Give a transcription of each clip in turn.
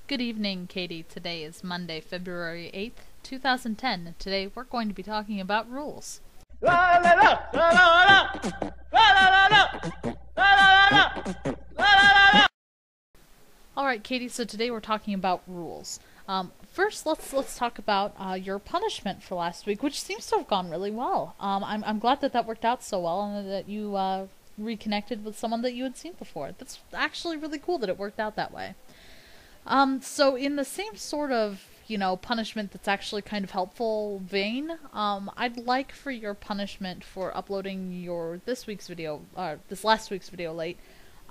Good evening, Katie. Today is Monday, February 8th, 2010, and today we're going to be talking about rules. Alright, Katie, so today we're talking about rules. First, let's talk about your punishment for last week, which seems to have gone really well. I'm glad that worked out so well and that you reconnected with someone that you had seen before. That's actually really cool that it worked out that way. So in the same sort of, punishment that's actually kind of helpful vein, I'd like for your punishment for uploading this last week's video late,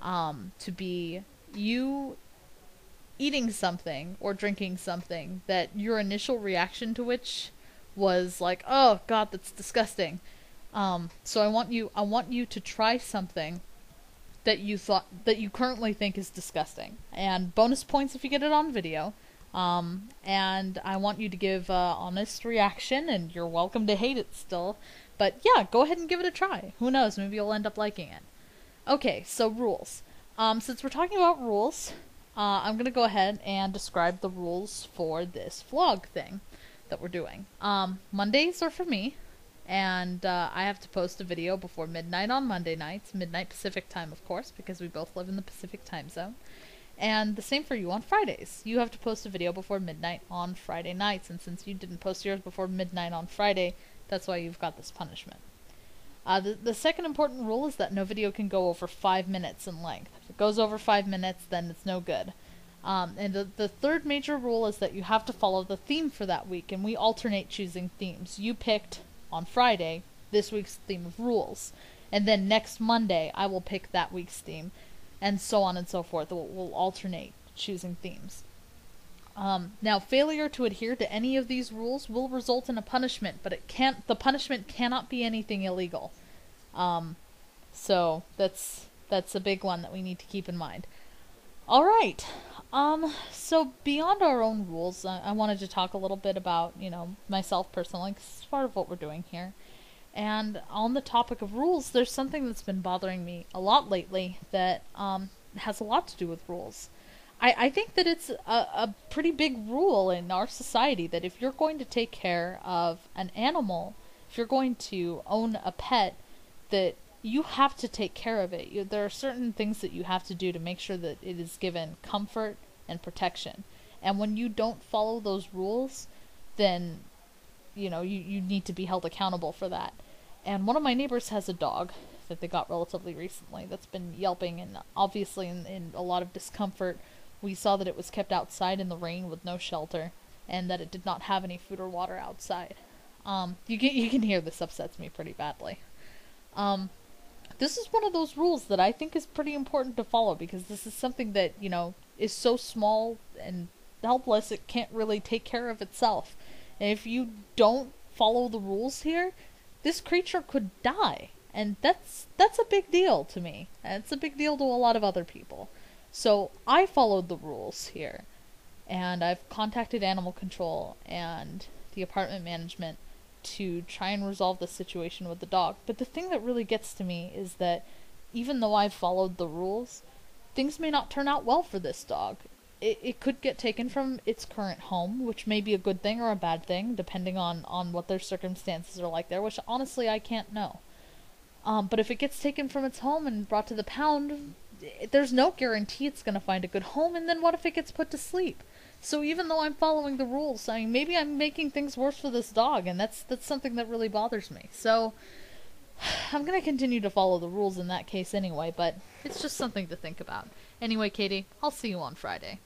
to be you eating something or drinking something that your initial reaction to which was like, oh god, that's disgusting. So I want you to try something that you currently think is disgusting, and bonus points if you get it on video. And I want you to give honest reaction, and you're welcome to hate it still, but yeah, go ahead and give it a try. Who knows, maybe you'll end up liking it. Okay, so rules. Since we're talking about rules, I'm gonna go ahead and describe the rules for this vlog thing that we're doing. Mondays are for me, and I have to post a video before midnight on Monday nights, midnight Pacific time, of course, because we both live in the Pacific time zone. And the same for you on Fridays. You have to post a video before midnight on Friday nights, and since you didn't post yours before midnight on Friday, that's why you've got this punishment. The second important rule is that no video can go over 5 minutes in length. If it goes over 5 minutes, then it's no good. And the third major rule is that you have to follow the theme for that week, and we alternate choosing themes. You picked, on Friday, this week's theme of rules, and then next Monday I will pick that week's theme, and so on and so forth. We'll alternate choosing themes. Now, failure to adhere to any of these rules will result in a punishment, but the punishment cannot be anything illegal. So that's a big one that we need to keep in mind. Alright, so beyond our own rules, I wanted to talk a little bit about, myself personally, 'cause it's part of what we're doing here. And on the topic of rules, there's something that's been bothering me a lot lately that has a lot to do with rules. I think that it's a pretty big rule in our society that if you're going to take care of an animal, if you're going to own a pet, that you have to take care of it. There are certain things that you have to do to make sure that it is given comfort and protection. And when you don't follow those rules, then you need to be held accountable for that. And one of my neighbors has a dog that they got relatively recently that's been yelping, and obviously in a lot of discomfort. We saw that it was kept outside in the rain with no shelter, and that it did not have any food or water outside. You can hear this upsets me pretty badly. This is one of those rules that I think is pretty important to follow, because this is something that, is so small and helpless it can't really take care of itself. And if you don't follow the rules here, this creature could die. And that's a big deal to me. And it's a big deal to a lot of other people. So I followed the rules here. And I've contacted animal control and the apartment management to try and resolve the situation with the dog. But the thing that really gets to me is that even though I've followed the rules, things may not turn out well for this dog. It could get taken from its current home, which may be a good thing or a bad thing, depending on what their circumstances are like there, which honestly I can't know. But if it gets taken from its home and brought to the pound, there's no guarantee it's going to find a good home, and then what if it gets put to sleep? So even though I'm following the rules, maybe I'm making things worse for this dog, and that's something that really bothers me. So I'm going to continue to follow the rules in that case anyway, but it's just something to think about. Anyway, Katie, I'll see you on Friday.